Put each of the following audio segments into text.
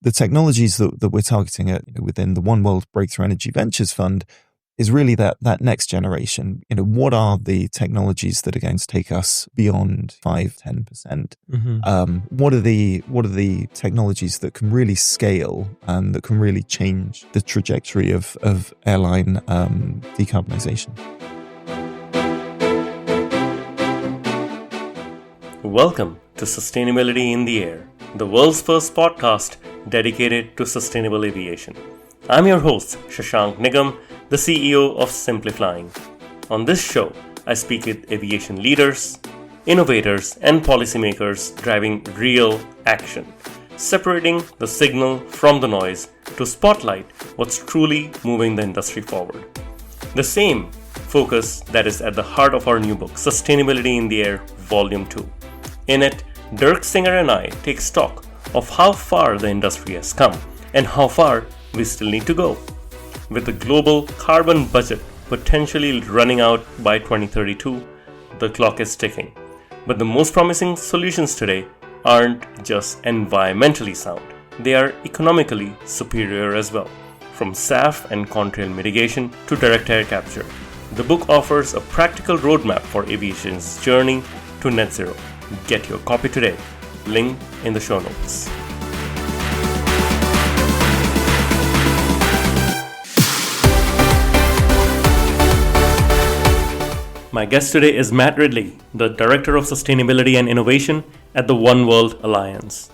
the technologies that we're targeting at within the oneworld Breakthrough Energy Ventures Fund is really that next generation. What are the technologies that are going to take us beyond 5-10%? What are the technologies that can really scale and that can really change the trajectory of airline decarbonisation? Welcome to Sustainability in the Air, the world's first podcast dedicated to sustainable aviation. I'm your host, Shashank Nigam, the CEO of Simplifying. On this show, I speak with aviation leaders, innovators, and policymakers driving real action, separating the signal from the noise to spotlight what's truly moving the industry forward. The same focus that is at the heart of our new book, Sustainability in the Air, Volume 2. In it, Dirk Singer and I take stock of how far the industry has come and how far we still need to go. With the global carbon budget potentially running out by 2032, the clock is ticking. But the most promising solutions today aren't just environmentally sound, they are economically superior as well. From SAF and contrail mitigation to direct air capture, the book offers a practical roadmap for aviation's journey to net zero. Get your copy today. Link in the show notes. My guest today is Matt Ridley, the Director of Sustainability and Innovation at the oneworld Alliance.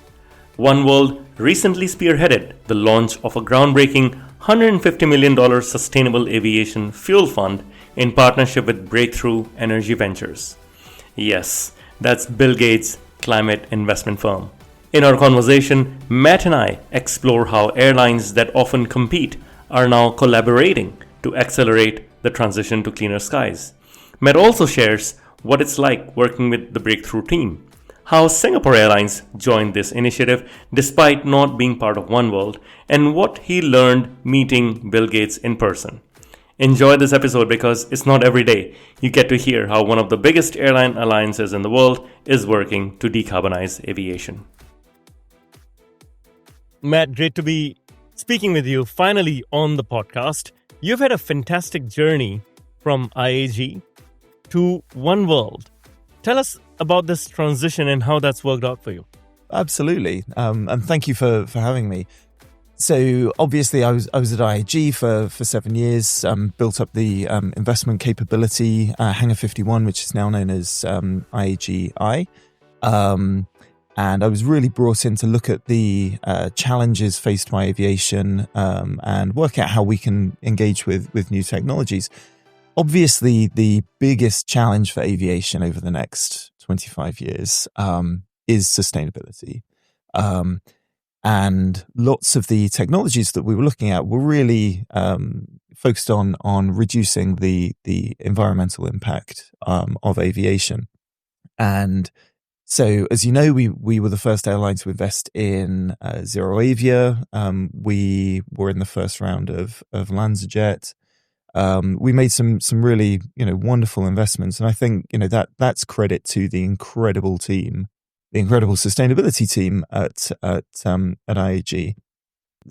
oneworld recently spearheaded the launch of a groundbreaking $150 million sustainable aviation fuel fund in partnership with Breakthrough Energy Ventures. Yes, that's Bill Gates' climate investment firm. In our conversation, Matt and I explore how airlines that often compete are now collaborating to accelerate the transition to cleaner skies. Matt also shares what it's like working with the Breakthrough team, how Singapore Airlines joined this initiative despite not being part of oneworld, and what he learned meeting Bill Gates in person. Enjoy this episode because it's not every day you get to hear how one of the biggest airline alliances in the world is working to decarbonize aviation. Matt, great to be speaking with you finally on the podcast. You've had a fantastic journey from IAG to oneworld. Tell us about this transition and how that's worked out for you. Absolutely. And thank you for having me. So obviously I was at IAG for 7 years, built up the investment capability, Hangar 51, which is now known as IAGI. And I was really brought in to look at the challenges faced by aviation and work out how we can engage with new technologies. Obviously, the biggest challenge for aviation over the next 25 years is sustainability. And lots of the technologies that we were looking at were really focused on reducing the environmental impact of aviation. And so, as you know, we were the first airline to invest in Zero Avia. We were in the first round of LanzaJet. We made some really wonderful investments, and I think that's credit to the incredible team, the incredible sustainability team at IAG.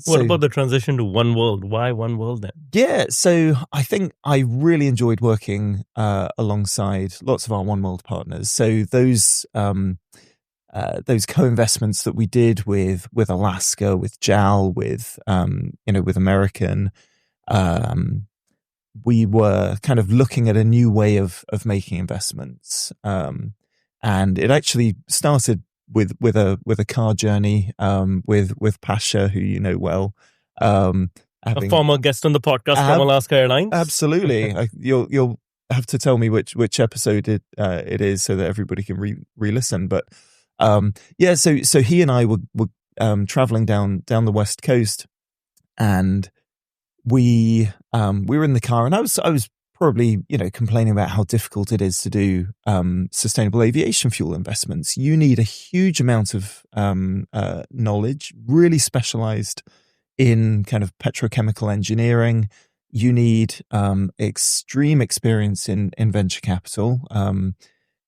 What about the transition to oneworld? Why oneworld then? Yeah, so I think I really enjoyed working alongside lots of our oneworld partners. So those co-investments that we did with Alaska, with JAL, with American. We were kind of looking at a new way of making investments, and it actually started with a car journey with Pasha, who you know well, a former guest on the podcast from Alaska Airlines. Absolutely, you'll have to tell me which episode it is so that everybody can re-listen. But so he and I were traveling down the West Coast, and we were in the car, and I was probably complaining about how difficult it is to do sustainable aviation fuel investments. You need a huge amount of knowledge, really specialized in kind of petrochemical engineering. You need extreme experience in venture capital.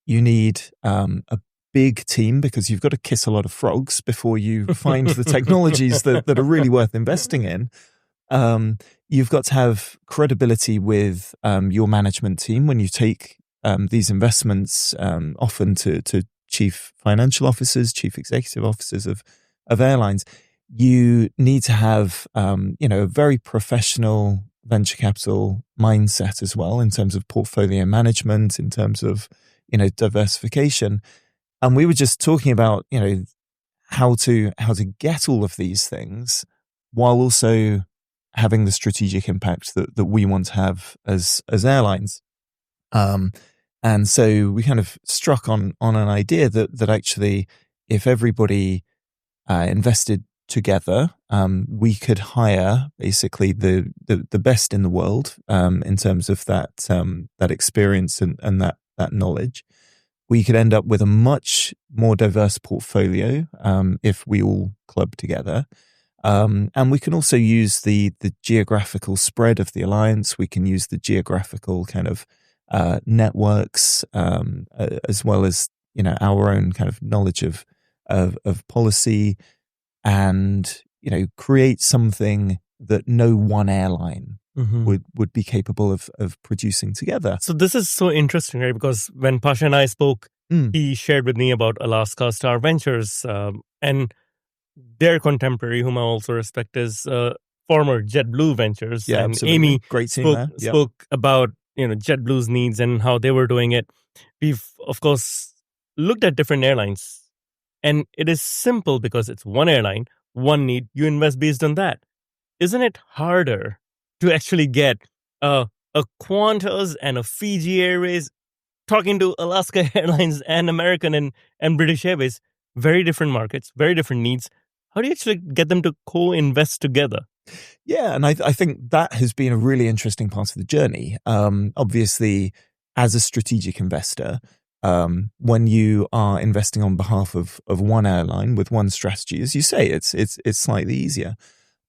You need a big team because you've got to kiss a lot of frogs before you find the technologies that are really worth investing in. You've got to have credibility with your management team when you take these investments, often to chief financial officers, chief executive officers of airlines. You need to have a very professional venture capital mindset as well in terms of portfolio management, in terms of diversification. And we were just talking about how to get all of these things while also having the strategic impact that we want to have as airlines. And so we kind of struck on an idea that actually, if everybody invested together, we could hire basically the best in the world in terms of that experience and that knowledge. We could end up with a much more diverse portfolio if we all club together. And we can also use the geographical spread of the alliance. We can use the geographical kind of networks as well as our own kind of knowledge of policy, and create something that no one airline would be capable of producing together. So this is so interesting, right? Because when Pasha and I spoke, he shared with me about Alaska Star Ventures, and their contemporary, whom I also respect, is former JetBlue Ventures. Yeah, and absolutely. Amy Great team there. Yep. spoke about JetBlue's needs and how they were doing it. We've of course looked at different airlines, and it is simple because it's one airline, one need. You invest based on that. Isn't it harder to actually get a Qantas and a Fiji Airways talking to Alaska Airlines and American and British Airways? Very different markets, very different needs. How do you actually get them to co-invest together? Yeah, and I think that has been a really interesting part of the journey. Obviously, as a strategic investor, when you are investing on behalf of one airline with one strategy, as you say, it's slightly easier.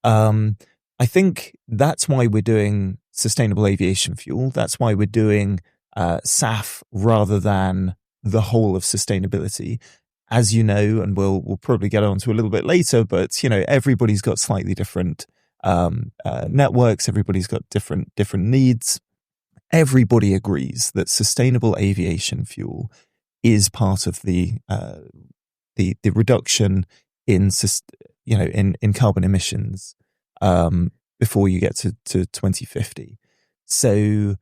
I think that's why we're doing sustainable aviation fuel. That's why we're doing SAF rather than the whole of sustainability. As you know, and we'll probably get on to a little bit later, but everybody's got slightly different networks. Everybody's got different needs. Everybody agrees that sustainable aviation fuel is part of the reduction in carbon emissions before you get to 2050. So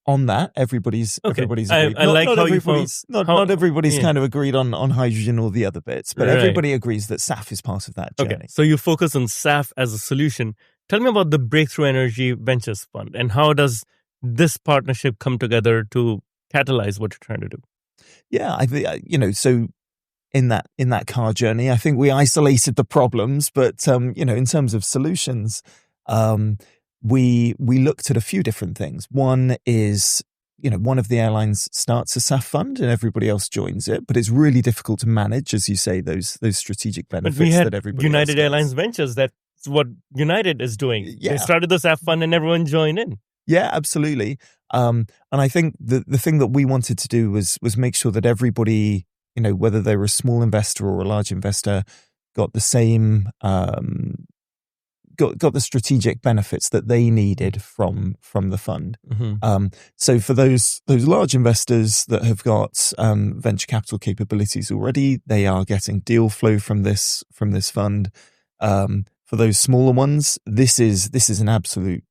on that, everybody's agreed. I like not how everybody's not everybody's kind of agreed on hydrogen or the other bits, but everybody agrees that SAF is part of that journey. Okay, so you focus on SAF as a solution. Tell me about the Breakthrough Energy Ventures Fund, and how does this partnership come together to catalyze what you're trying to do? Yeah, I think so in that car journey, I think we isolated the problems, but in terms of solutions, we looked at a few different things. One is, one of the airlines starts a SAF fund and everybody else joins it, but it's really difficult to manage, as you say, those strategic benefits but we had that everybody United else Airlines Ventures. That's what United is doing. Yeah. They started the SAF fund and everyone joined in. Yeah, absolutely. And I think the thing that we wanted to do was make sure that everybody, whether they were a small investor or a large investor, got the same got the strategic benefits that they needed from the fund. So for those large investors that have got venture capital capabilities already, they are getting deal flow from this fund. For those smaller ones, this is an absolute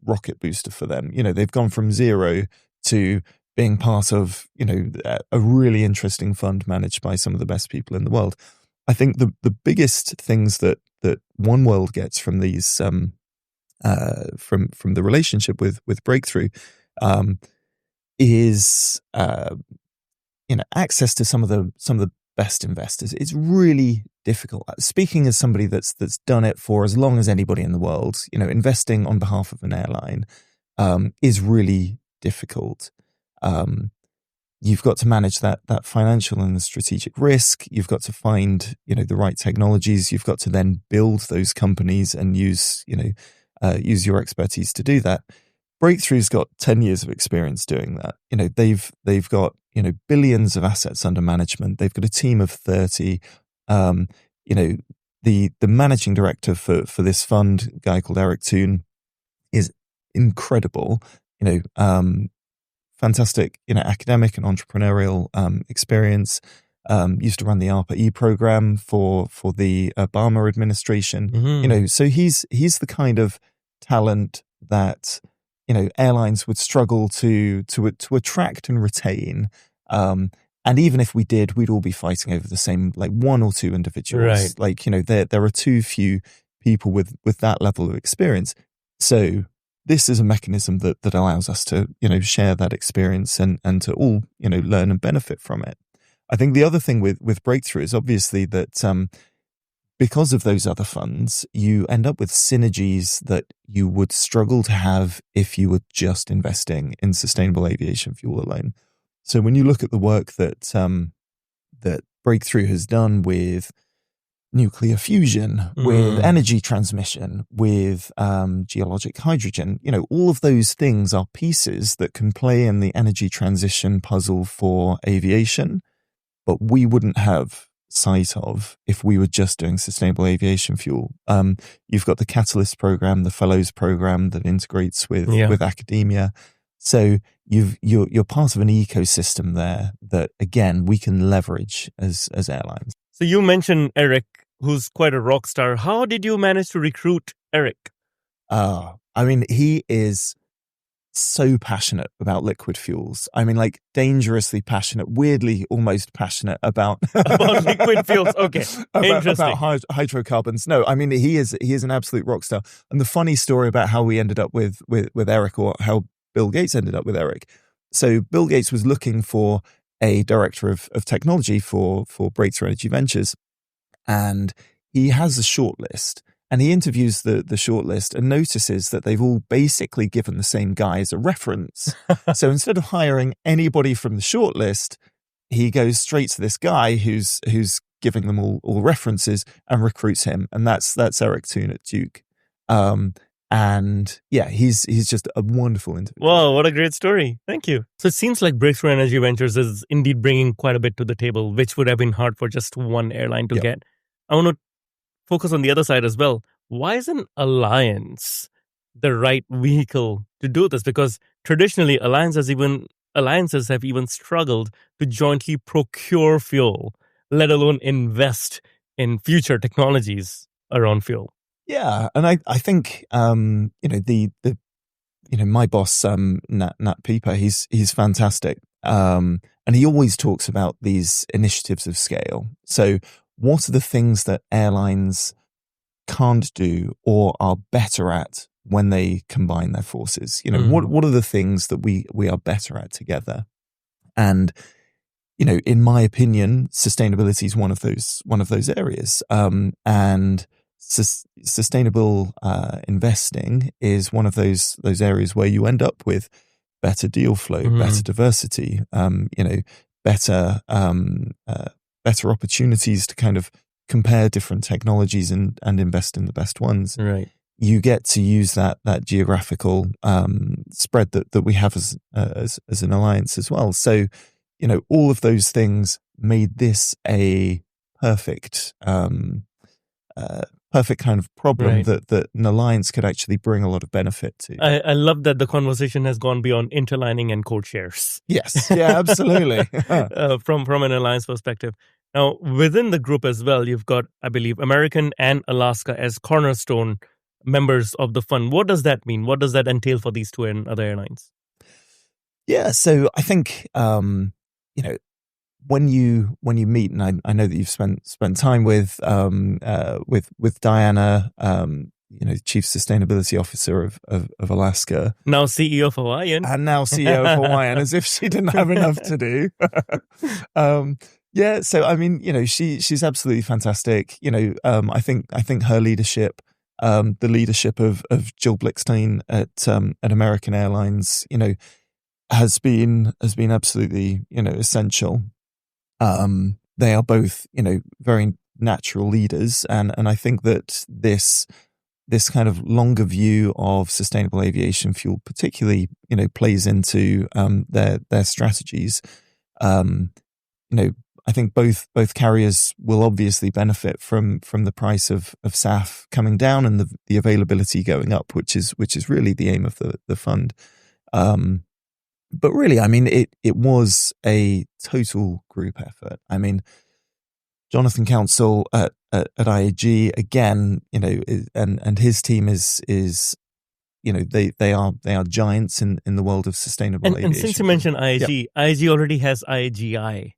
rocket booster for them. They've gone from zero to being part of a really interesting fund managed by some of the best people in the world. I think the biggest things that oneworld gets from these from the relationship with Breakthrough is access to some of the best investors. It's really difficult. Speaking as somebody that's done it for as long as anybody in the world, investing on behalf of an airline is really difficult. You've got to manage that financial and the strategic risk. You've got to find the right technologies. You've got to then build those companies and use your expertise to do that. Breakthrough's got 10 years of experience doing that. They've got, billions of assets under management. They've got a team of 30. The managing director for this fund, a guy called Eric Toon, is incredible. Fantastic, academic and entrepreneurial experience. Used to run the ARPA-E program for the Obama administration. Mm-hmm. So he's the kind of talent that airlines would struggle to attract and retain. And even if we did, we'd all be fighting over the same, like, one or two individuals. Right. There are too few people with that level of experience. So this is a mechanism that allows us to, share that experience and to all, learn and benefit from it. I think the other thing with Breakthrough is obviously that because of those other funds, you end up with synergies that you would struggle to have if you were just investing in sustainable aviation fuel alone. So when you look at the work that Breakthrough has done with nuclear fusion, with energy transmission, with geologic hydrogen, all of those things are pieces that can play in the energy transition puzzle for aviation, but we wouldn't have sight of if we were just doing sustainable aviation fuel. You've got the Catalyst program, the Fellows program that integrates with academia. So you're part of an ecosystem there that, again, we can leverage as airlines. So you mentioned Eric, who's quite a rock star. How did you manage to recruit Eric? He is so passionate about liquid fuels. Dangerously passionate, weirdly almost passionate about liquid fuels. Okay, interesting. About hydrocarbons. No, he is an absolute rock star. And the funny story about how we ended up with Eric, or how Bill Gates ended up with Eric. So Bill Gates was looking for a director of technology for Breakthrough Energy Ventures, and he has a shortlist. And he interviews the shortlist and notices that they've all basically given the same guy as a reference. So instead of hiring anybody from the shortlist, he goes straight to this guy who's giving them all references and recruits him. And that's Eric Toon at Duke. And yeah, he's just a wonderful individual. Wow, what a great story. Thank you. So it seems like Breakthrough Energy Ventures is indeed bringing quite a bit to the table, which would have been hard for just one airline to get. I want to focus on the other side as well. Why is an alliance the right vehicle to do this? Because traditionally, alliances have even struggled to jointly procure fuel, let alone invest in future technologies around fuel. Yeah, and I think my boss Nat Pieper, he's fantastic, and he always talks about these initiatives of scale. So what are the things that airlines can't do or are better at when they combine their forces? What are the things that we are better at together? And in my opinion, sustainability is one of those areas, and sustainable investing is one of those areas where you end up with better deal flow, better diversity, better opportunities to kind of compare different technologies and invest in the best ones. Right. You get to use that geographical spread that we have as an alliance as well. So, all of those things made this a perfect kind of problem that an alliance could actually bring a lot of benefit to. I love that the conversation has gone beyond interlining and codeshares. Yes, yeah, absolutely. From an alliance perspective. Now, within the group as well, you've got, I believe, American and Alaska as cornerstone members of the fund. What does that mean? What does that entail for these two and other airlines? Yeah, so I think when you meet, and I know that you've spent time with Diana, Chief Sustainability Officer of Alaska, now CEO of Hawaiian, as if she didn't have enough to do. Yeah, so she's absolutely fantastic. I think her leadership, the leadership of Jill Blickstein at American Airlines, has been absolutely essential. They are both very natural leaders, and I think that this this kind of longer view of sustainable aviation fuel, particularly, plays into their strategies. I think both carriers will obviously benefit from the price of SAF coming down and the availability going up, which is really the aim of the fund. But really, I mean, it was a total group effort. I mean, Jonathan Council at IAG again, and his team is they are giants in the world of sustainable aviation. And since you mentioned IAG, IAG already has IAGI.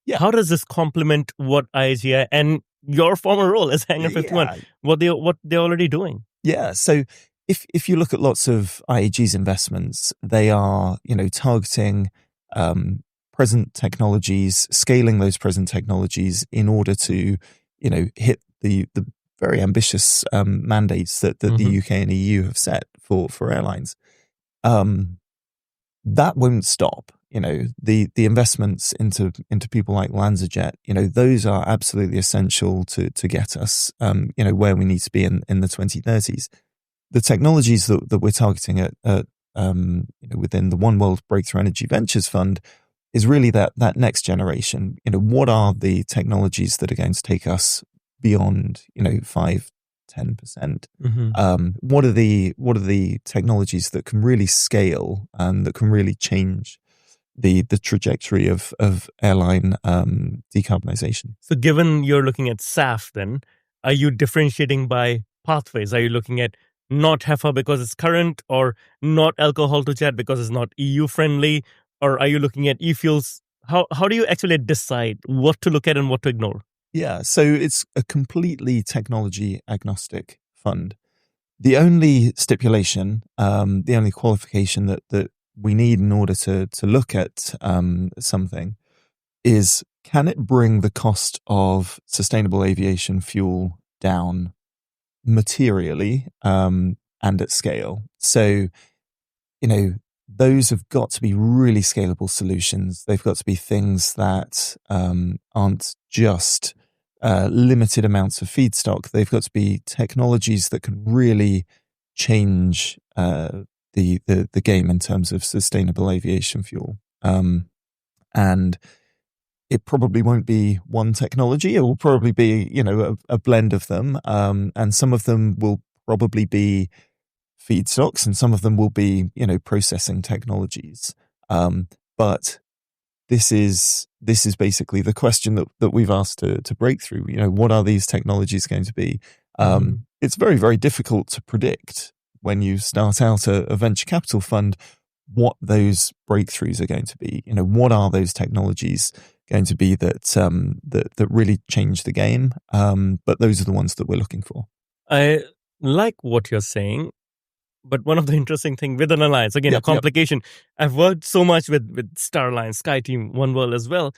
Yeah. How does this complement what IAGI and your former role as Hangar 51, what they're already doing? Yeah. So if you look at lots of IAG's investments, they are, targeting present technologies, scaling those present technologies in order to, hit the very ambitious mandates that the UK and EU have set for airlines. That won't stop. The investments into people like LanzaJet, those are absolutely essential to get us, where we need to be in the 2030s. The technologies that we're targeting at within the oneworld Breakthrough Energy Ventures Fund is really that next generation. What are the technologies that are going to take us beyond, 5-10%? What are the technologies that can really scale and that can really change the trajectory of airline decarbonisation? So given you're looking at SAF, then are you differentiating by pathways? Are you looking at not HEFA because it's current, or not alcohol to jet because it's not EU friendly, or are you looking at e-fuels? How do you actually decide what to look at and what to ignore? Yeah, so it's a completely technology agnostic fund. The only stipulation, the only qualification that we need in order to look at something is, can it bring the cost of sustainable aviation fuel down materially and at scale? So, those have got to be really scalable solutions. They've got to be things that aren't just limited amounts of feedstock. They've got to be technologies that can really change the game in terms of sustainable aviation fuel. And it probably won't be one technology. It will probably be, a blend of them. And some of them will probably be feedstocks and some of them will be, processing technologies. But this is basically the question that we've asked to Breakthrough. What are these technologies going to be? It's very, very difficult to predict when you start out a venture capital fund what those breakthroughs are going to be. What are those technologies going to be that really change the game? But those are the ones that we're looking for. I like what you're saying, but one of the interesting things with an alliance, again, a complication. I've worked so much with Star Alliance, SkyTeam, OneWorld as well.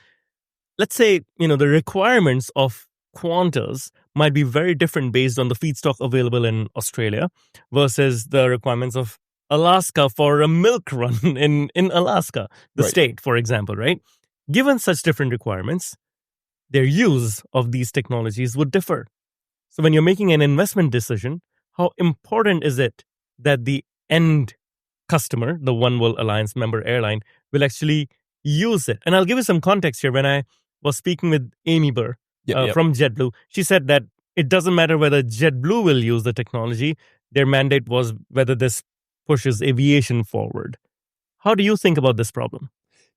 Let's say, the requirements of Qantas might be very different based on the feedstock available in Australia versus the requirements of Alaska for a milk run in Alaska, the state, for example, right? Given such different requirements, their use of these technologies would differ. So when you're making an investment decision, how important is it that the end customer, the oneworld Alliance member airline, will actually use it? And I'll give you some context here. When I was speaking with Amy Burr from JetBlue, she said that it doesn't matter whether JetBlue will use the technology. Their mandate was whether this pushes aviation forward. How do you think about this problem?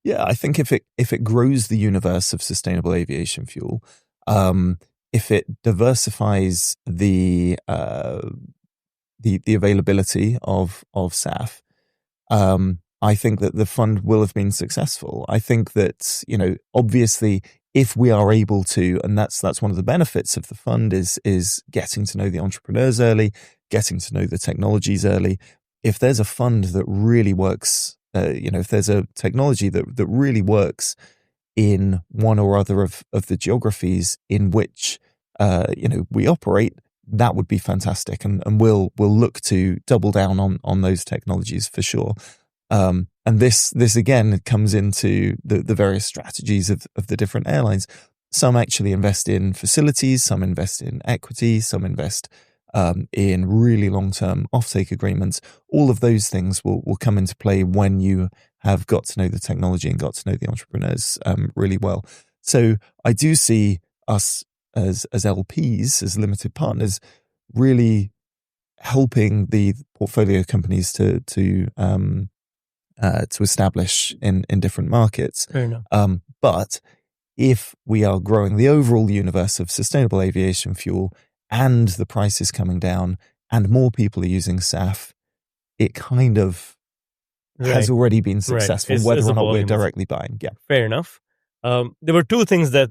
Yeah, I think if it grows the universe of sustainable aviation fuel, if it diversifies the availability of SAF, I think that the fund will have been successful. I think that, obviously, if we are able to, and that's one of the benefits of the fund is getting to know the entrepreneurs early, getting to know the technologies early. If there's a fund that really works, if there's a technology that really works in one or other of the geographies in which we operate, that would be fantastic, and we'll look to double down on those technologies for sure. And this again comes into the various strategies of the different airlines. Some actually invest in facilities, some invest in equity, some invest in really long-term offtake agreements. All of those things will come into play when you have got to know the technology and got to know the entrepreneurs really well. So I do see us as LPs, as limited partners, really helping the portfolio companies to establish in different markets. Fair enough. But if we are growing the overall universe of sustainable aviation fuel and the price is coming down and more people are using SAF, it kind of has already been successful, whether or not we're directly buying. Yeah. Fair enough. There were two things that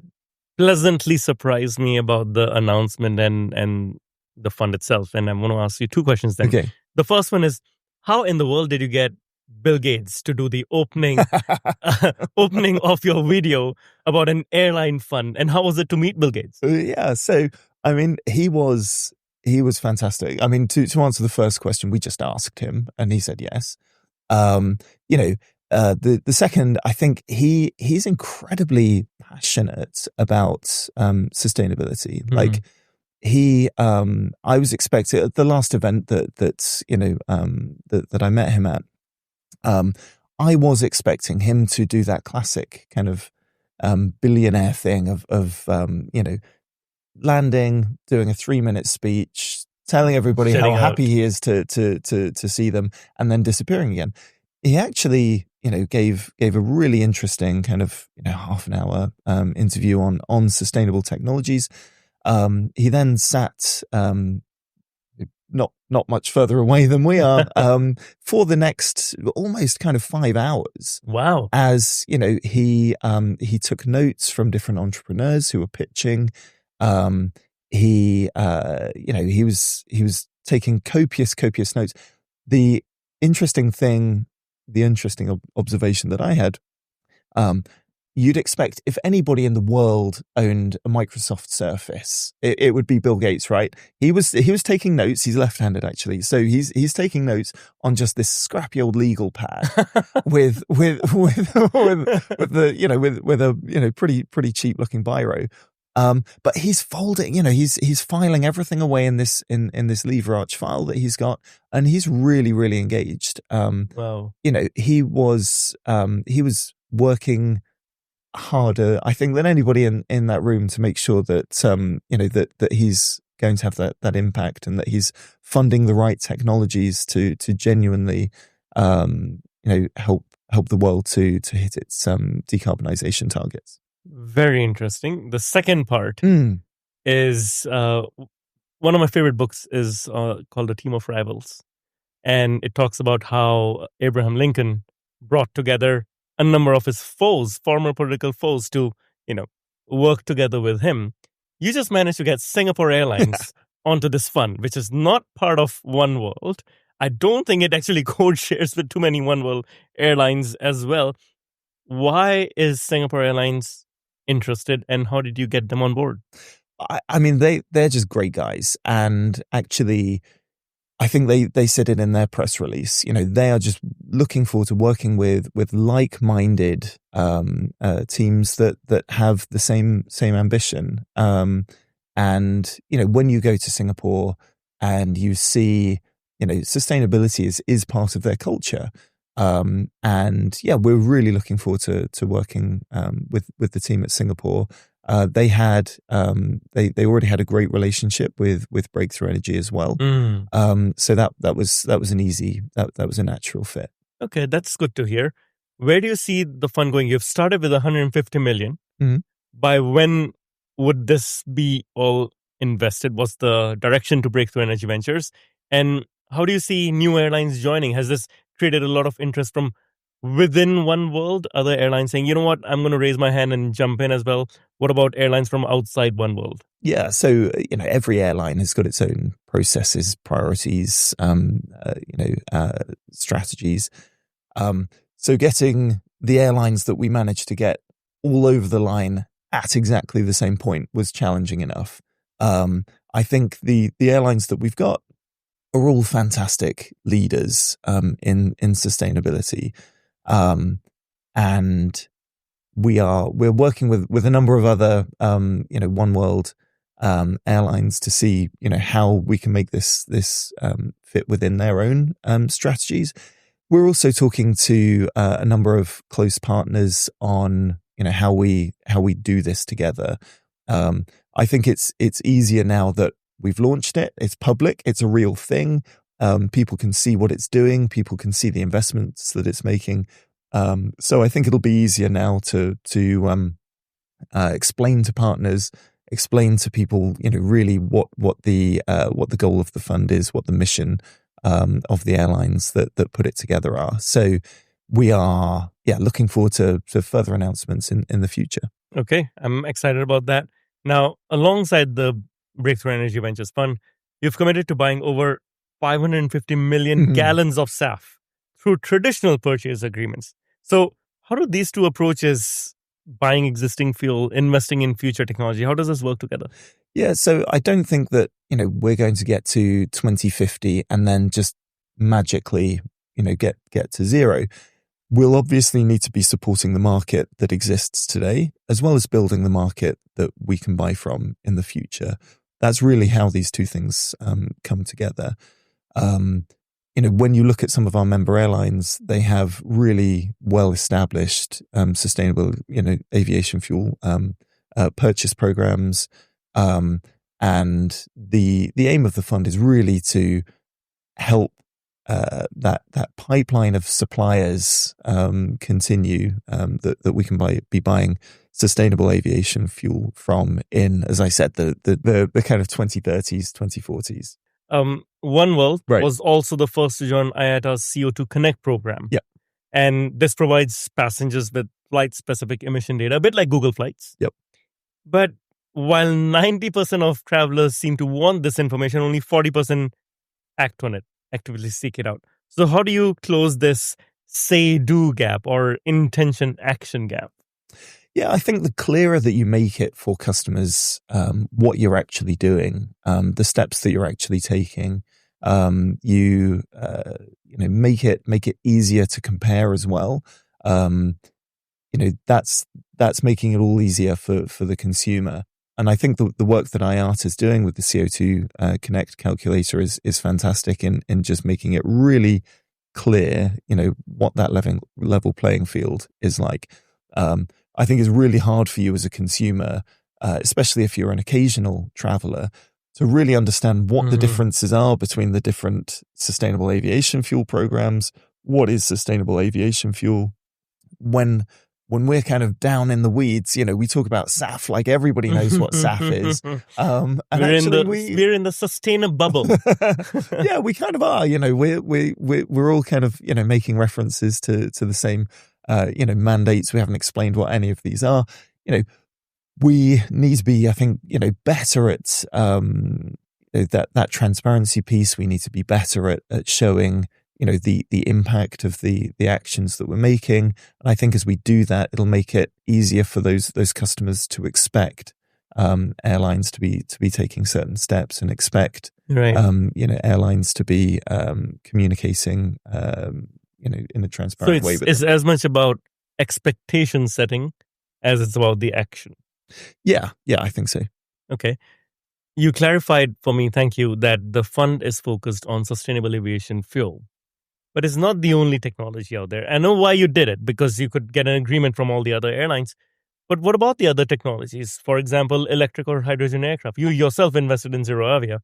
pleasantly surprised me about the announcement and the fund itself. And I'm going to ask you two questions then. Okay. The first one is, how in the world did you get Bill Gates to do the opening of your video about an airline fund? And how was it to meet Bill Gates? Yeah. So, I mean, he was fantastic. I mean, to answer the first question, we just asked him and he said yes. The second, I think he's incredibly passionate about sustainability. Mm-hmm. Like I was expecting at the last event that I met him at, I was expecting him to do that classic kind of billionaire thing of landing, doing a 3-minute speech, telling everybody how happy he is to see them, and then disappearing again. He actually, gave a really interesting kind of half an hour interview on sustainable technologies. He then sat not much further away than we are for the next almost kind of 5 hours. Wow! As he took notes from different entrepreneurs who were pitching. He was taking copious notes. The interesting observation that I had, you'd expect if anybody in the world owned a Microsoft Surface, it would be Bill Gates, right? He was taking notes. He's left-handed actually, so he's taking notes on just this scrappy old legal pad with a pretty cheap looking biro. But he's folding, he's filing everything away in this lever arch file that he's got, and he's really, really engaged. Wow. He was working harder, I think, than anybody in that room to make sure that that he's going to have that impact, and that he's funding the right technologies to genuinely help the world to hit its decarbonisation targets. Very interesting. The second part is one of my favorite books is called A Team of Rivals. And it talks about how Abraham Lincoln brought together a number of his foes, former political foes, to, work together with him. You just managed to get Singapore Airlines onto this fund, which is not part of oneworld. I don't think it actually codeshares with too many oneworld airlines as well. Why is Singapore Airlines interested, and how did you get them on board? I mean, they're just great guys, and actually, I think they said it in their press release. They are just looking forward to working with like-minded teams that have the same ambition. And when you go to Singapore and you see, sustainability is part of their culture. And yeah, we're really looking forward to working with the team at Singapore. They already had a great relationship with Breakthrough Energy as well. So that was an easy, that was a natural fit. Okay, that's good to hear. Where do you see the fund going? You've started with 150 million. Mm-hmm. By when would this be all invested? What's the direction to Breakthrough Energy Ventures? And how do you see new airlines joining? Has this created a lot of interest from within oneworld? Other airlines saying, you know what, I'm going to raise my hand and jump in as well. What about airlines from outside oneworld? Yeah, so every airline has got its own processes, priorities, strategies. So getting the airlines that we managed to get all over the line at exactly the same point was challenging enough. I think the airlines that we've got are all fantastic leaders in sustainability, and we're working with a number of other oneworld airlines to see, how we can make this fit within their own strategies. We're also talking to a number of close partners on, how we do this together. I think it's easier now that we've launched it. It's public. It's a real thing. People can see what it's doing. People can see the investments that it's making. So I think it'll be easier now to explain to partners, explain to people, really what the goal of the fund is, what the mission of the airlines that put it together are. So we are, looking forward to further announcements in the future. Okay, I'm excited about that. Now, alongside the Breakthrough Energy Ventures Fund, you've committed to buying over 550 million gallons of SAF through traditional purchase agreements. So how do these two approaches, buying existing fuel, investing in future technology, how does this work together? Yeah, so I don't think that, we're going to get to 2050 and then just magically, get to zero. We'll obviously need to be supporting the market that exists today, as well as building the market that we can buy from in the future. That's really how these two things come together. When you look at some of our member airlines, they have really well-established sustainable, aviation fuel purchase programs. And the aim of the fund is really to help that pipeline of suppliers continue, that we can be buying sustainable aviation fuel from in, as I said, the kind of 2030s, 2040s. oneworld was also the first to join IATA's CO2 Connect program. Yep. And this provides passengers with flight-specific emission data, a bit like Google Flights. Yep. But while 90% of travelers seem to want this information, only 40% act on it, actively seek it out. So how do you close this say-do gap or intention-action gap? Yeah, I think the clearer that you make it for customers, what you're actually doing, the steps that you're actually taking, you make it easier to compare as well. That's making it all easier for the consumer. And I think the work that IATA is doing with the CO2 Connect calculator is fantastic in just making it really clear, what that level playing field is like. I think it's really hard for you as a consumer, especially if you're an occasional traveler, to really understand what the differences are between the different sustainable aviation fuel programs. What is sustainable aviation fuel? When we're kind of down in the weeds, we talk about SAF like everybody knows what SAF is. And we're in the sustainable bubble. Yeah, we kind of are. We're all kind of making references to the same mandates. We haven't explained what any of these are. We need to be, I think, better at that transparency piece. We need to be better at showing, the impact of the actions that we're making. And I think as we do that, it'll make it easier for those customers to expect airlines to be taking certain steps and expect airlines to be communicating in a transparent way. It's as much about expectation setting as it's about the action. Yeah, I think so. Okay. You clarified for me, thank you, that the fund is focused on sustainable aviation fuel. But it's not the only technology out there. I know why you did it, because you could get an agreement from all the other airlines. But what about the other technologies? For example, electric or hydrogen aircraft. You yourself invested in ZeroAvia.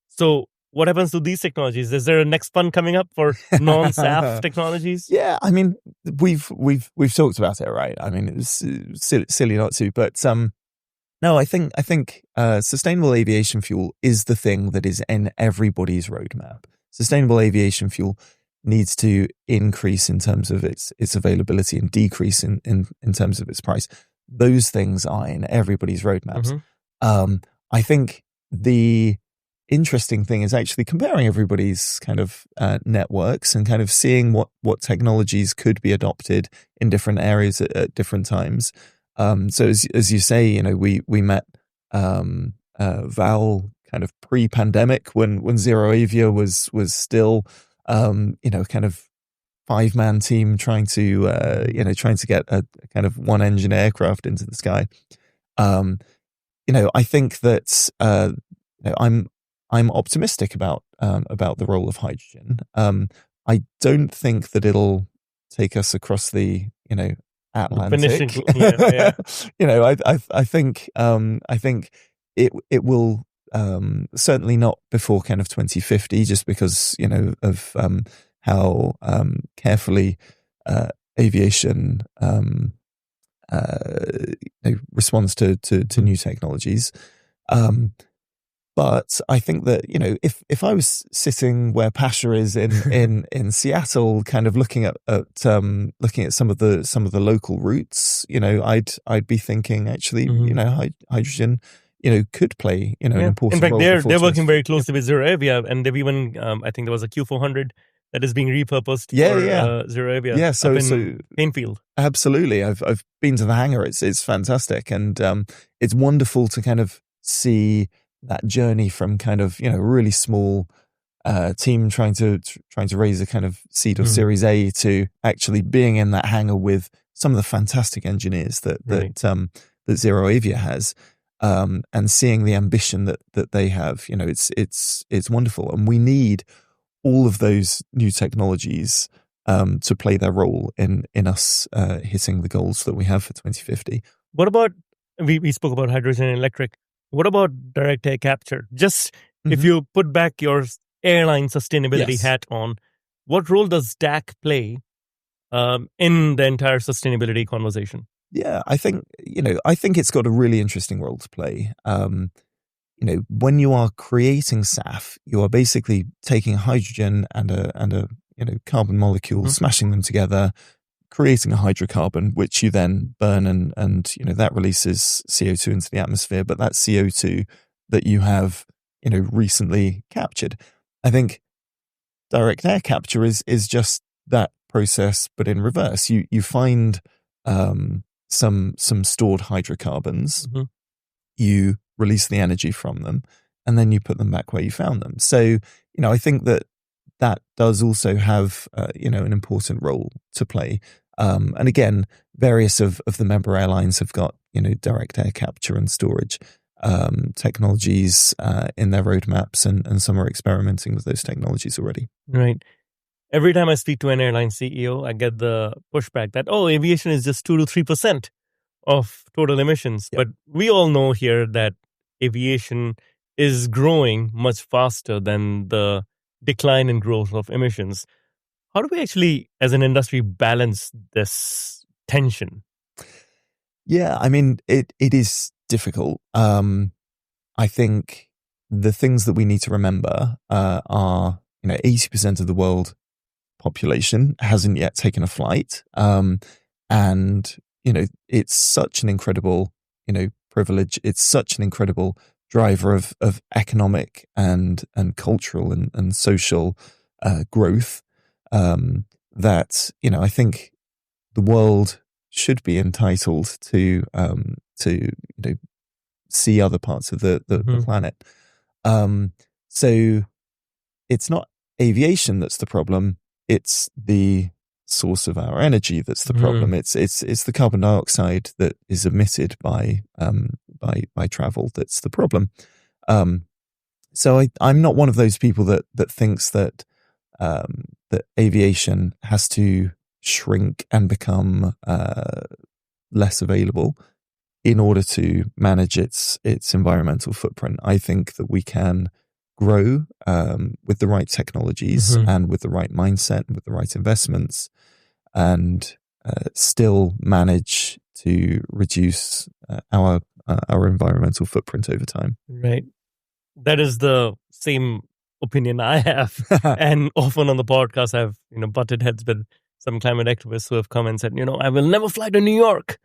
So what happens to these technologies? Is there a next fund coming up for non-SAF technologies? Yeah, I mean, we've talked about it, right? I mean, it's silly not to, but no, I think sustainable aviation fuel is the thing that is in everybody's roadmap. Sustainable aviation fuel needs to increase in terms of its availability and decrease in terms of its price. Those things are in everybody's roadmaps. I think the interesting thing is actually comparing everybody's kind of networks and kind of seeing what technologies could be adopted in different areas at different times. So as you say, we met Val kind of pre-pandemic when ZeroAvia was still kind of 5-man team trying to get a kind of one engine aircraft into the sky. I think that I'm optimistic about the role of hydrogen. I don't think that it'll take us across the Atlantic. Finishing, yeah. I think it will certainly not before kind of 2050, just because of how carefully aviation responds to new technologies. But I think that if I was sitting where Pasha is in Seattle, kind of looking at some of the local routes, I'd be thinking actually, hydrogen, could play an important role. In fact, they're working very closely with ZeroAvia, and they've even I think there was a Q400 that is being repurposed for ZeroAvia. Yeah, so Painfield. Absolutely, I've been to the hangar. It's fantastic, and it's wonderful to kind of see that journey from kind of really small team trying to raise a kind of seed of Series A to actually being in that hangar with some of the fantastic engineers that ZeroAvia has, and seeing the ambition that they have. It's wonderful, and we need all of those new technologies to play their role in us hitting the goals that we have for 2050. What about, we spoke about hydrogen and electric. What about direct air capture? Just if you put back your airline sustainability hat on, what role does DAC play in the entire sustainability conversation? Yeah, I think it's got a really interesting role to play. When you are creating SAF, you are basically taking hydrogen and a carbon molecule, smashing them together, creating a hydrocarbon, which you then burn, and that releases CO2 into the atmosphere. But that CO2 that you have recently captured, I think direct air capture is just that process, but in reverse. You find some stored hydrocarbons, you release the energy from them, and then you put them back where you found them. So I think that does also have an important role to play. And again, various of the member airlines have got direct air capture and storage technologies in their roadmaps, and some are experimenting with those technologies already. Right. Every time I speak to an airline CEO, I get the pushback that aviation is just 2 to 3% of total emissions. Yep. But we all know here that aviation is growing much faster than the decline in growth of emissions. How do we actually, as an industry, balance this tension? Yeah, I mean, it is difficult. I think the things that we need to remember are, 80% of the world population hasn't yet taken a flight. And, it's such an incredible, privilege. It's such an incredible driver of economic and cultural and social growth. That I think the world should be entitled to see other parts of the planet. So it's not aviation that's the problem; it's the source of our energy that's the problem. It's the carbon dioxide that is emitted by travel that's the problem. So I'm not one of those people that thinks that aviation has to shrink and become less available in order to manage its environmental footprint. I think that we can grow with the right technologies and with the right mindset and with the right investments, and still manage to reduce our environmental footprint over time. Right. That is the same opinion I have. And often on the podcast, I've butted heads with some climate activists who have come and said, I will never fly to New York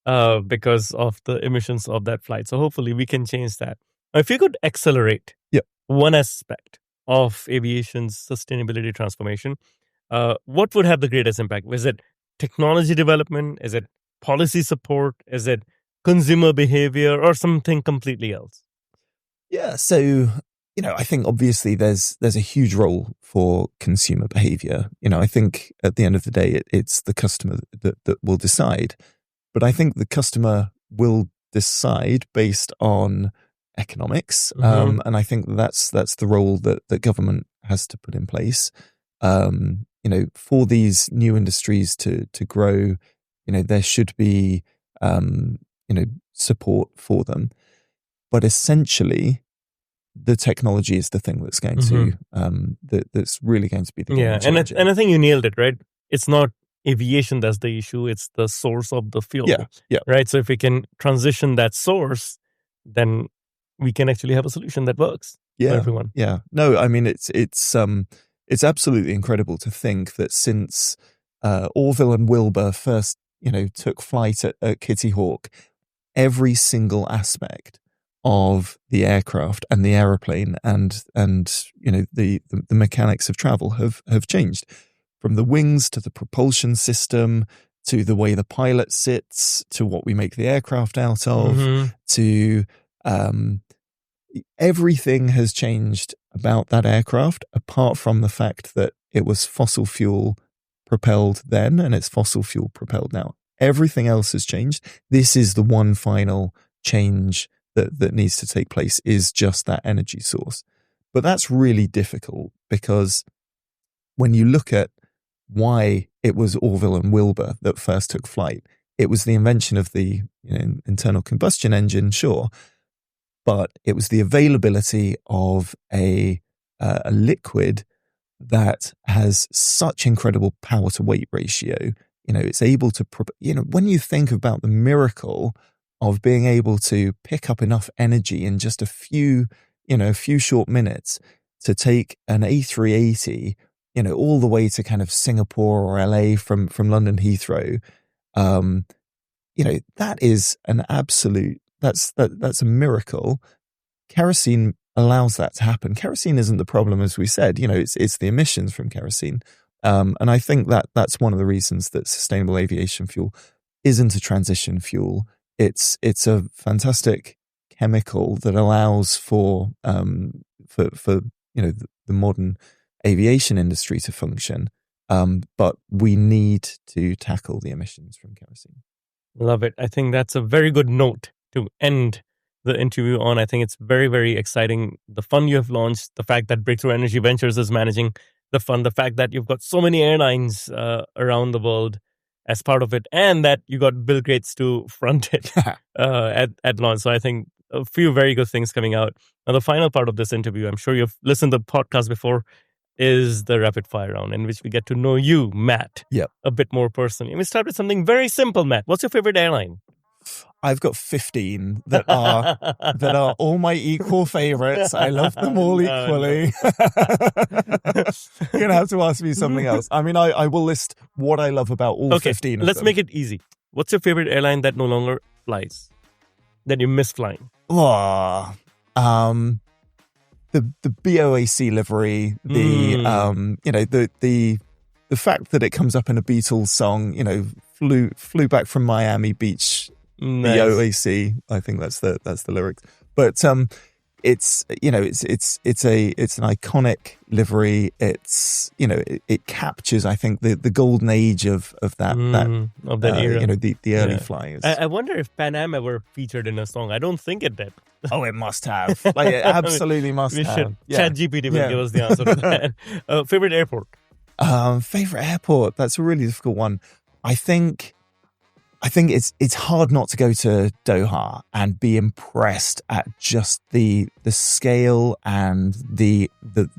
because of the emissions of that flight. So hopefully we can change that. If you could accelerate one aspect of aviation's sustainability transformation, what would have the greatest impact? Is it technology development? Is it policy support? Is it consumer behavior, or something completely else? Yeah, so I think obviously there's a huge role for consumer behavior. I think at the end of the day, it's the customer that will decide. But I think the customer will decide based on economics, and I think that's the role that government has to put in place. For these new industries to grow, there should be support for them, but essentially the technology is the thing that's going to that's really going to be the game changer. And I think you nailed it, right? It's not aviation that's the issue, it's the source of the fuel. Right? So if we can transition that source, then we can actually have a solution that works for everyone. No, I mean it's absolutely incredible to think that since Orville and Wilbur first took flight at Kitty Hawk, every single aspect of the aircraft and the aeroplane and the mechanics of travel have changed, from the wings to the propulsion system to the way the pilot sits to what we make the aircraft out of to everything has changed about that aircraft, apart from the fact that it was fossil fuel propelled then and it's fossil fuel propelled now. Everything else has changed. This is the one final change that needs to take place, is just that energy source. But that's really difficult, because when you look at why it was Orville and Wilbur that first took flight, it was the invention of the internal combustion engine, sure, but it was the availability of a liquid that has such incredible power to weight ratio. It's able to, when you think about the miracle of being able to pick up enough energy in just a few short minutes to take an A380, all the way to kind of Singapore or LA from London Heathrow, that is an absolute, that's a miracle. Kerosene allows that to happen. Kerosene isn't the problem, as we said. It's the emissions from kerosene. And I think that's one of the reasons that sustainable aviation fuel isn't a transition fuel. It's a fantastic chemical that allows for the modern aviation industry to function. But we need to tackle the emissions from kerosene. Love it. I think that's a very good note to end the interview on. I think it's very, very exciting. The fund you have launched, the fact that Breakthrough Energy Ventures is managing the fund, the fact that you've got so many airlines around the world as part of it, and that you got Bill Gates to front it at launch. So I think a few very good things coming out. Now, the final part of this interview, I'm sure you've listened to the podcast before, is the rapid fire round, in which we get to know you, Matt, a bit more personally. And we start with something very simple, Matt. What's your favorite airline? I've got 15 that are all my equal favorites. I love them all equally. You're going to have to ask me something else. I mean, I will list what I love about all 15 of them. Let's make it easy. What's your favorite airline that no longer flies, that you miss flying? The BOAC livery, the fact that it comes up in a Beatles song, flew back from Miami Beach. Nice. BOAC, I think that's the lyrics. But it's an iconic livery. It's it captures, I think, the golden age of that era. The early flyers. I wonder if Pan Am ever featured in a song. I don't think it did. Oh, it must have. Like, it absolutely must have. Should. ChatGPT will give us the answer to that. Favorite airport? Favorite airport? That's a really difficult one. I think it's hard not to go to Doha and be impressed at just the scale and the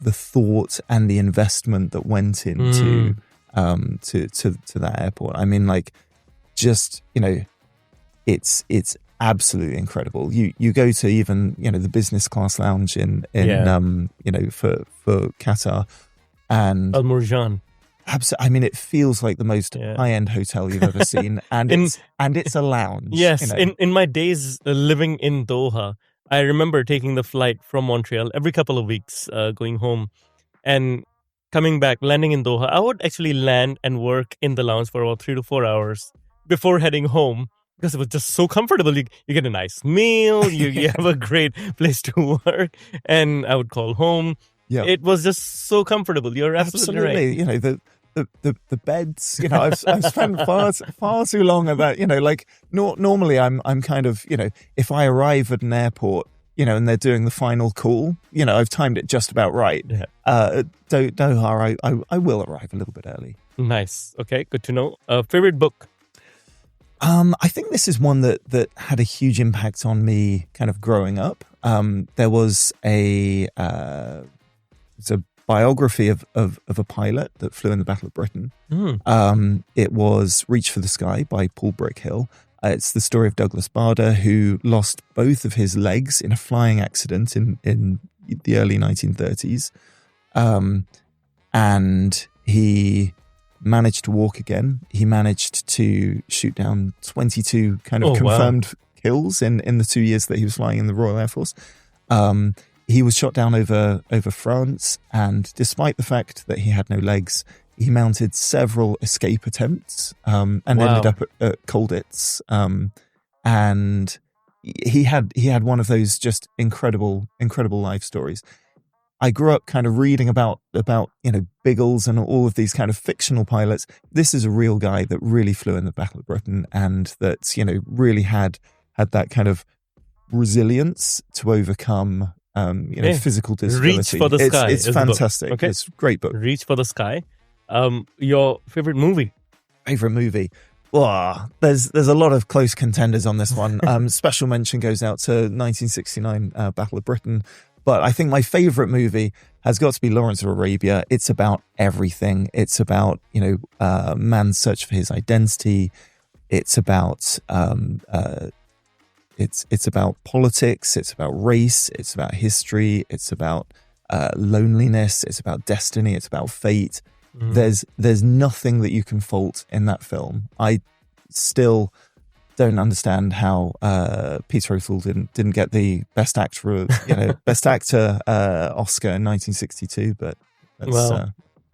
thought and the investment that went into to that airport. I mean, like, just it's absolutely incredible. You go to even the business class lounge in for Qatar and Al Murjan. I mean, it feels like the most high-end hotel you've ever seen, and it's a lounge. Yes, in my days living in Doha, I remember taking the flight from Montreal every couple of weeks, going home, and coming back, landing in Doha. I would actually land and work in the lounge for about 3 to 4 hours before heading home, because it was just so comfortable. You get a nice meal, you have a great place to work, and I would call home. Yeah. It was just so comfortable. You're absolutely right. the beds. I've spent far too long at that. Normally I'm kind of, if I arrive at an airport, and they're doing the final call, I've timed it just about right. Yeah. Doha, I will arrive a little bit early. Nice. Okay, good to know. Favorite book? I think this is one that had a huge impact on me kind of growing up. There was a biography of a pilot that flew in the Battle of Britain. It was Reach for the Sky by Paul Brickhill. It's the story of Douglas Bader, who lost both of his legs in a flying accident in the early 1930s. And he managed to walk again. He managed to shoot down 22 kind of confirmed kills in the 2 years that he was flying in the Royal Air Force. He was shot down over France, and despite the fact that he had no legs, he mounted several escape attempts and ended up at Colditz. And he had one of those just incredible life stories. I grew up kind of reading about Biggles and all of these kind of fictional pilots. This is a real guy that really flew in the Battle of Britain, and that really had that kind of resilience to overcome physical disability. Reach for the Sky. It's fantastic. Okay. It's a great book. Reach for the Sky. Your favorite movie? Favorite movie? Well, there's a lot of close contenders on this one. Special mention goes out to 1969 Battle of Britain. But I think my favorite movie has got to be Lawrence of Arabia. It's about everything. It's about, man's search for his identity. It's about it's about politics. It's about race. It's about history. It's about loneliness. It's about destiny. It's about fate. There's nothing that you can fault in that film. I still don't understand how Peter O'Toole didn't get the best actor, Oscar in 1962. But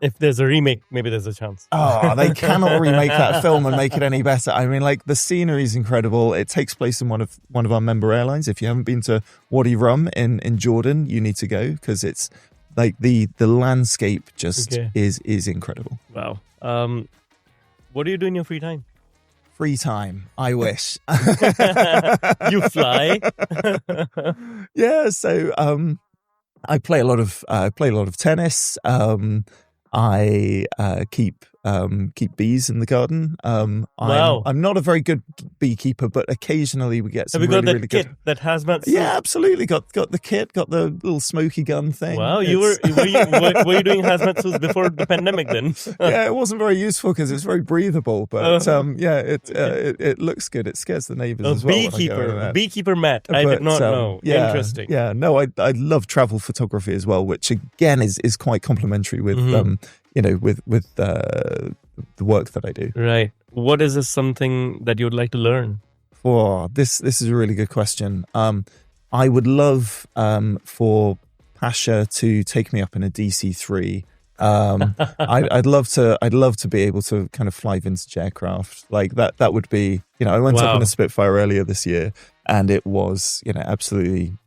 if there's a remake, maybe there's a chance. They cannot remake that film and make it any better. I mean, the scenery is incredible. It takes place in one of our member airlines. If you haven't been to Wadi Rum in Jordan, you need to go, because it's the landscape just is incredible. Wow. What do you do in your free time? Free time, I wish. You fly? Yeah, so I play a lot of tennis. I keep bees in the garden. I'm not a very good beekeeper, but occasionally we get some Have you really, got that really kit, good. that hazmat suit? Yeah, absolutely. Got the kit, got the little smoky gun thing. Wow, were you doing hazmat suits before the pandemic then? Yeah, it wasn't very useful because it's very breathable, but it looks good. It scares the neighbours as well. Beekeeper Matt. I did not know. Yeah, interesting. Yeah, no, I love travel photography as well, which again is quite complementary with with the work that I do. Right. What is something that you would like to learn? This is a really good question. I would love for Pasha to take me up in a DC-3. I'd love to be able to kind of fly vintage aircraft like that. That would be, I went up in a Spitfire earlier this year, and it was, absolutely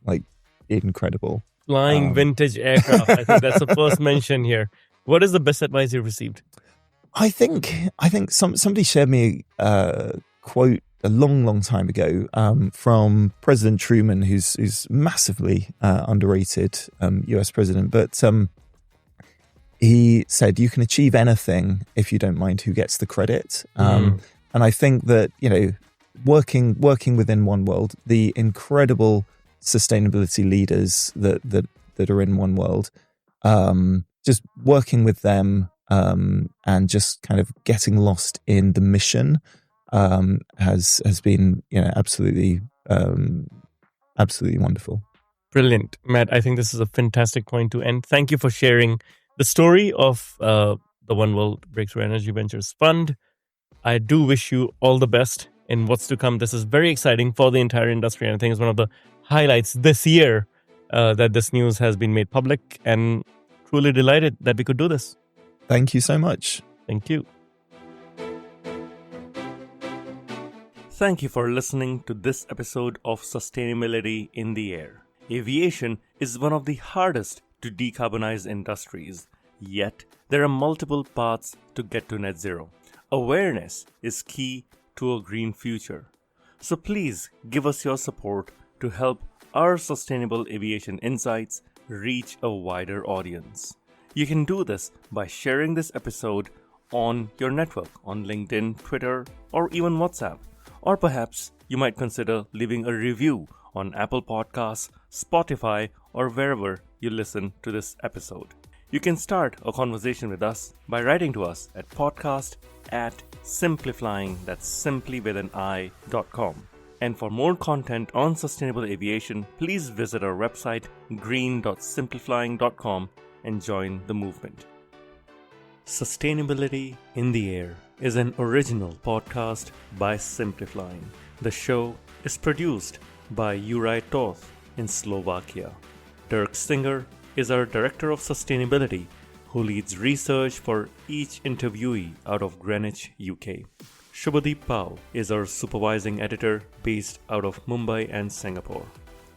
incredible. Flying vintage aircraft. I think that's the first mention here. What is the best advice you've received? I think somebody shared me a quote a long time ago from President Truman, who's massively underrated US president, but he said, "You can achieve anything if you don't mind who gets the credit." And I think that working within oneworld, the incredible sustainability leaders that are in oneworld, just working with them and just kind of getting lost in the mission has been absolutely wonderful. Brilliant, Matt. I think this is a fantastic point to end. Thank you for sharing the story of the oneworld Breakthrough Energy Ventures Fund. I do wish you all the best in what's to come. This is very exciting for the entire industry, and I think it's one of the highlights this year that this news has been made public, and truly delighted that we could do this. Thank you so much. Thank you. Thank you for listening to this episode of Sustainability in the Air. Aviation is one of the hardest to decarbonize industries. Yet, there are multiple paths to get to net zero. Awareness is key to a green future. So please give us your support to help our sustainable aviation insights reach a wider audience. You can do this by sharing this episode on your network, on LinkedIn, Twitter, or even WhatsApp. Or perhaps you might consider leaving a review on Apple Podcasts, Spotify, or wherever you listen to this episode. You can start a conversation with us by writing to us at podcast@simpliflying, that's simply with an i.com. And for more content on sustainable aviation, please visit our website green.simpliflying.com and join the movement. Sustainability in the Air is an original podcast by Simpliflying. The show is produced by Juraj Toth in Slovakia. Dirk Singer is our Director of Sustainability, who leads research for each interviewee out of Greenwich, UK. Shubhadeep Pal is our Supervising Editor based out of Mumbai and Singapore.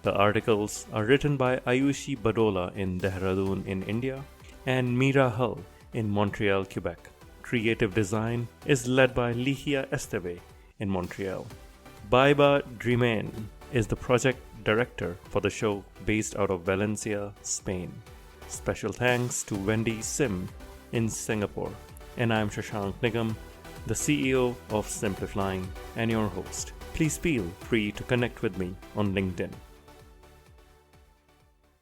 The articles are written by Ayushi Badola in Dehradun in India and Meera Hull in Montreal, Quebec. Creative design is led by Ligia Esteve in Montreal. Baiba Driman is the project director for the show based out of Valencia, Spain. Special thanks to Wendy Sim in Singapore. And I'm Shashank Nigam, the CEO of Simpliflying and your host. Please feel free to connect with me on LinkedIn.